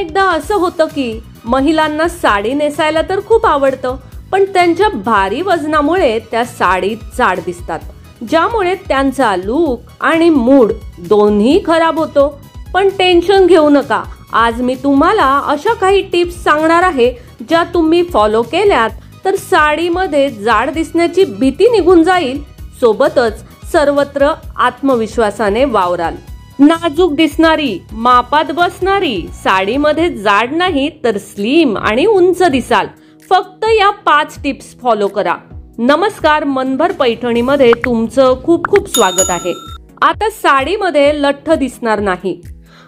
अनेकदा असं होतं की महिलांना साडी नेसायला तर खूप आवडतं, पण त्यांच्या भारी वजनामुळे त्या साडीत जाड दिसतात, ज्यामुळे त्यांचा लूक आणि मूड दोन्ही खराब होतो. पण टेन्शन घेऊ नका, आज मी तुम्हाला अशा काही टिप्स सांगणार आहे ज्या तुम्ही फॉलो केल्यात तर साडीमध्ये जाड दिसण्याची भीती निघून जाईल, सोबतच सर्वत्र आत्मविश्वासाने वावराल. नाजूक दिसणारी, मापात बसणारी, साडीमध्ये जाड नाही तर स्लिम आणि उंच दिसाल. फक्त या 5 टिप्स फॉलो करा. नमस्कार, मनभर पैठणीमध्ये तुमचं खूप खूप स्वागत आहे. आता साडीमध्ये लठ्ठ दिसणार नाही.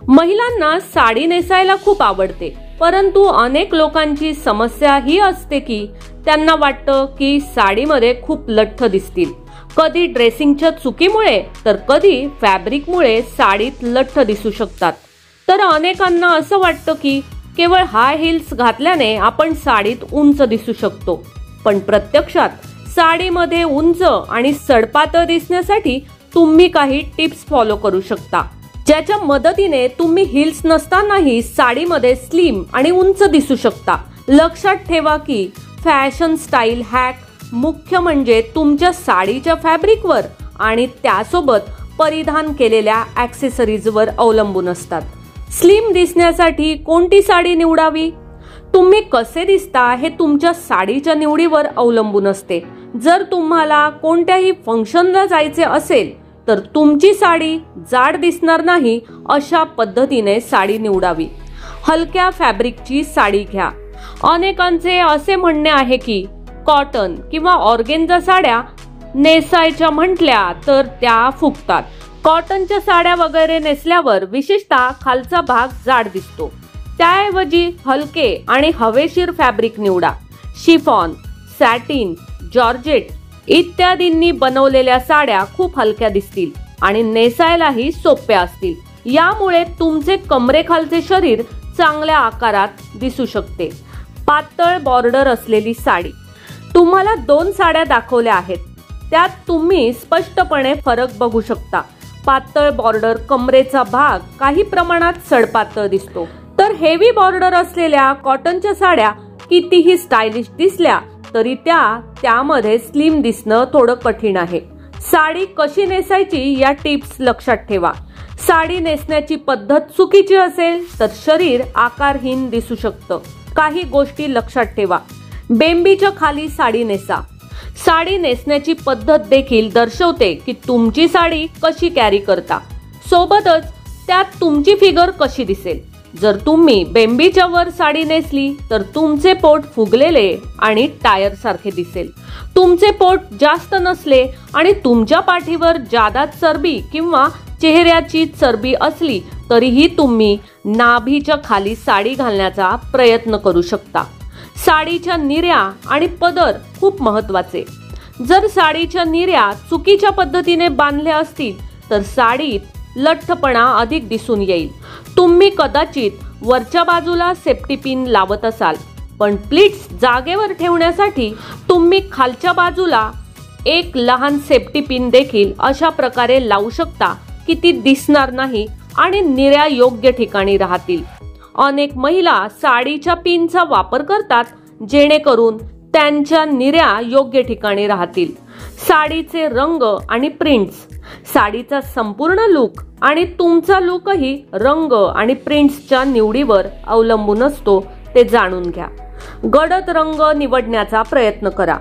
महिलांना साडी नेसायला खूप आवडते, परंतु अनेक लोकांची समस्या ही असते की त्यांना वाटतं की साडीमध्ये खूप लठ्ठ दिसतील. कधी ड्रेसिंगच्या चुकीमुळे तर कधी फॅब्रिकमुळे साडीत लठ्ठ दिसू शकतात. तर अनेकांना असं वाटतं की केवळ हाय हिल्स घातल्याने आपण साडीत उंच दिसू शकतो, पण प्रत्यक्षात साडीमध्ये उंच आणि सडपातळ दिसण्यासाठी तुम्ही काही टिप्स फॉलो करू शकता, ज्याच्या मदतीने तुम्ही हिल्स नसतानाही साडीमध्ये स्लिम आणि उंच दिसू शकता. लक्षात ठेवा की फॅशन स्टाईल हॅक मुख्य म्हणजे तुमच्या साडीच्या फॅब्रिकवर आणि त्यासोबत परिधान केलेल्या ॲक्सेसरीजवर अवलंबून असतात. स्लिम दिसण्यासाठी कोणती साडी निवडावी? तुम्ही कसे दिसता हे तुमच्या साडीच्या निवडीवर अवलंबून असते. जर तुम्हाला कोणत्याही फंक्शनला जायचे असेल तर तुमची साडी जाड दिसणार नाही अशा पद्धतीने साडी निवडावी. हलक्या फॅब्रिकची साडी घ्या. अनेकांचे असे म्हणणे आहे की कॉटन किंवा ऑर्गेन्झा साड्या नेसायच्या म्हटल्या तर त्या फुगतात. कॉटनच्या साड्या वगैरे नेसल्यावर विशेषतः खालचा भाग जाड दिसतो. त्याऐवजी हलके आणि हवेशीर फॅब्रिक निवडा. शिफॉन, सॅटिन, जॉर्जेट इत्यादींनी बनवलेल्या साड्या खूप हलक्या दिसतील आणि नेसायलाही सोप्या असतील. यामुळे तुमचे कमरेखालचे शरीर चांगल्या आकारात दिसू शकते. पातळ बॉर्डर असलेली साडी. तुम्हाला 2 साड्या दाखवल्या आहेत, त्यात तुम्ही स्पष्टपणे फरक बघू शकता. पातळ बॉर्डर कमरेचा भाग काही प्रमाणात सडपातळ दिसतो, तर हेवी बॉर्डर असलेल्या कॉटनच्या साड्या कितीही स्टायलिश दिसल्या तरी त्यामध्ये स्लिम दिसणं थोडं कठीण आहे. साडी कशी नेसायची या टिप्स लक्षात ठेवा. साडी नेसण्याची पद्धत चुकीची असेल तर शरीर आकारहीन दिसू शकतं. काही गोष्टी लक्षात ठेवा. बेंबीच्या खाली साडी नेसा. साडी नेसण्याची पद्धत देखील दर्शवते की तुमची साडी कशी कॅरी करता, सोबतच त्यात तुमची फिगर कशी दिसेल. जर तुम्ही बेंबीच्या वर साडी नेसली तर तुमचे पोट फुगलेले आणि टायर सारखे दिसेल. तुमचे पोट जास्त नसले आणि तुमच्या पाठीवर जादा चरबी किंवा चेहऱ्याची चरबी असली तरीही तुम्ही नाभीच्या खाली साडी घालण्याचा प्रयत्न करू शकता. साडीच्या निर्या आणि पदर खूप महत्त्वाचे. जर साडीच्या निर्या चुकीच्या पद्धतीने बांधल्या असतील तर साडीत लठ्ठपणा अधिक दिसून येईल. तुम्ही कदाचित वरच्या बाजूला सेफ्टी पिन लावत असाल, पण प्लीट्स जागेवर ठेवण्यासाठी तुम्ही खालच्या बाजूला एक लहान सेफ्टी पिन देखील अशा प्रकारे लावू शकता की ती दिसणार नाही आणि निर्या योग्य ठिकाणी राहतील. अनेक महिला साडीच्या पिनचा वापर करतात जेणेकरून त्यांच्या निर्या योग्य ठिकाणी राहतील. साडीचे रंग आणि प्रिंट्स. साडीचा संपूर्ण लुक आणि तुमचा लुकही रंग आणि प्रिंट्सच्या निवडीवर अवलंबून असतो, ते जाणून घ्या. गडद रंग निवडण्याचा प्रयत्न करा.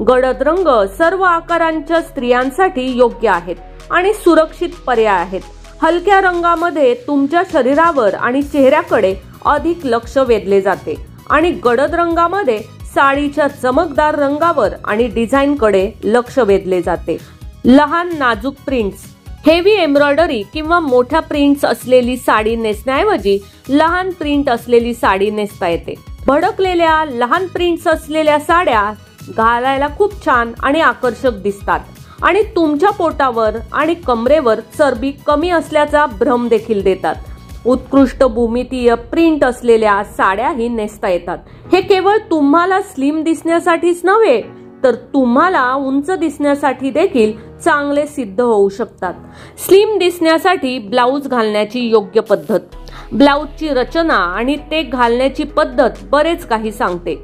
गडद रंग सर्व आकारांच्या स्त्रियांसाठी योग्य आहेत आणि सुरक्षित पर्याय आहेत. हलक्या रंगामध्ये तुमच्या शरीरावर आणि चेहऱ्याकडे अधिक लक्ष वेधले जाते आणि गडद रंगामध्ये साडीच्या चमकदार रंगावर आणि डिझाईनकडे लक्ष वेधले जाते. लहान नाजूक प्रिंट्स. हेवी एम्ब्रॉयडरी किंवा मोठ्या प्रिंट्स असलेली साडी नेसण्याऐवजी लहान प्रिंट असलेली साडी नेसता येते. भडकलेल्या लहान प्रिंट्स असलेल्या साड्या घालायला खूप छान आणि आकर्षक दिसतात आणि तुमच्या पोटावर आणि कमरेवर चरबी कमी असल्याचा भ्रम देखील देतात. उत्कृष्ट भूमितीय प्रिंट असलेल्या साड्याही नेसता येतात. हे केवळ तुम्हाला स्लिम दिसण्यासाठीच नव्हे तर तुम्हाला उंच दिसण्यासाठी देखील चांगले सिद्ध होऊ शकतात. स्लिम दिसण्यासाठी ब्लाउज घालण्याची योग्य पद्धत. ब्लाऊजची रचना आणि ते घालण्याची पद्धत बरेच काही सांगते.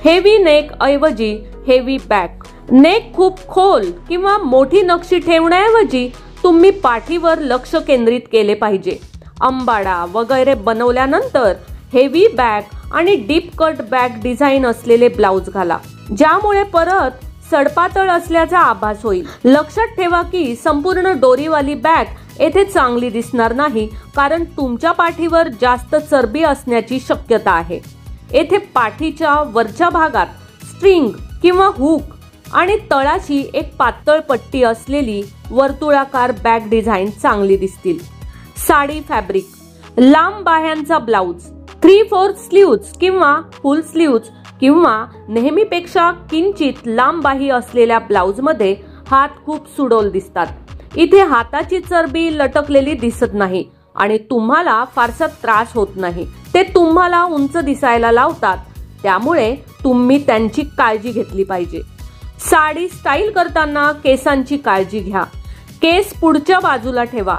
हेवी नेक ऐवजी हेवी बॅक. नेक खूप खोल किंवा मोठी नक्षी ठेवण्याऐवजी तुम्ही पाठीवर लक्ष केंद्रित केले पाहिजे. अंबाडा वगैरे बनवल्यानंतर हेवी बॅक आणि डीप कट बॅक डिझाईन असलेले ब्लाऊज घाला, ज्यामुळे परत सडपातळ असल्याचा आभास होईल. लक्षात ठेवा की संपूर्ण दोरीवाली बॅक येथे चांगली दिसणार नाही, कारण तुमच्या पाठीवर जास्त चरबी असण्याची शक्यता आहे. येथे पाठीच्या वरच्या भागात स्ट्रिंग किंवा हुक आणि तळाची एक पातळ पट्टी असलेली वर्तुळाकार बॅक डिझाईन चांगली दिसतील. साडी फॅब्रिक. लांब बाह्यांचा ब्लाऊज 3/4 स्लीव्ज किंवा फुल स्लीव्ज किंवा नेहमीपेक्षा किंचित लांब बाही असलेल्या ब्लाऊज मध्ये हात खूप सुडोल दिसतात. इथे हाताची चरबी लटकलेली दिसत नाही आणि तुम्हाला फारसा त्रास होत नाही. ते तुम्हाला उंच दिसायला लावतात, त्यामुळे तुम्ही त्यांची काळजी घेतली पाहिजे. साडी स्टाईल करताना केसांची काळजी घ्या. केस पुढच्या बाजूला ठेवा.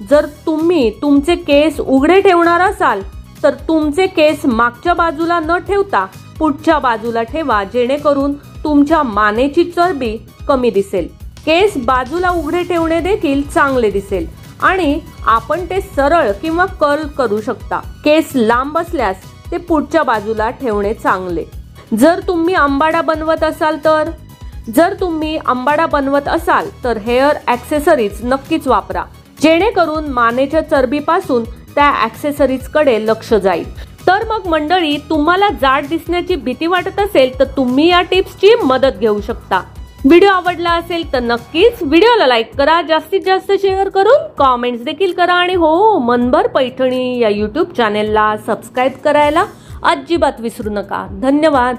जर तुम्ही तुमचे केस उघडे ठेवणार असाल तर तुमचे केस मागच्या बाजूला न ठेवता पुढच्या बाजूला ठेवा, जेणेकरून तुमच्या मानेची चरबी कमी दिसेल. केस बाजूला उघडे ठेवणे देखील चांगले दिसेल आणि आपण ते सरळ किंवा कर्ल करू शकता. केस लांब असल्यास ते पुढच्या बाजूला ठेवणे चांगले. जर तुम्ही अंबाडा बनवत असाल तर हेअर ॲक्सेसरीज नक्कीच वापरा, जेणेकरून मानेच्या चरबीपासून त्या ॲक्सेसरीज कडे लक्ष जाईल. तर मग मंडळी, तुम्हाला जाड दिसण्याची भीती वाटत असेल तर तुम्ही या टिप्सची मदत घेऊ शकता. व्हिडिओ आवडला असेल तर नक्कीच व्हिडिओला लाईक करा, जास्तीत जास्त शेअर करून कॉमेंट्स देखील करा आणि हो, मनभर पैठणी या यूट्यूब चॅनेलला सबस्क्राईब करायला अजिबात विसरू नका. धन्यवाद.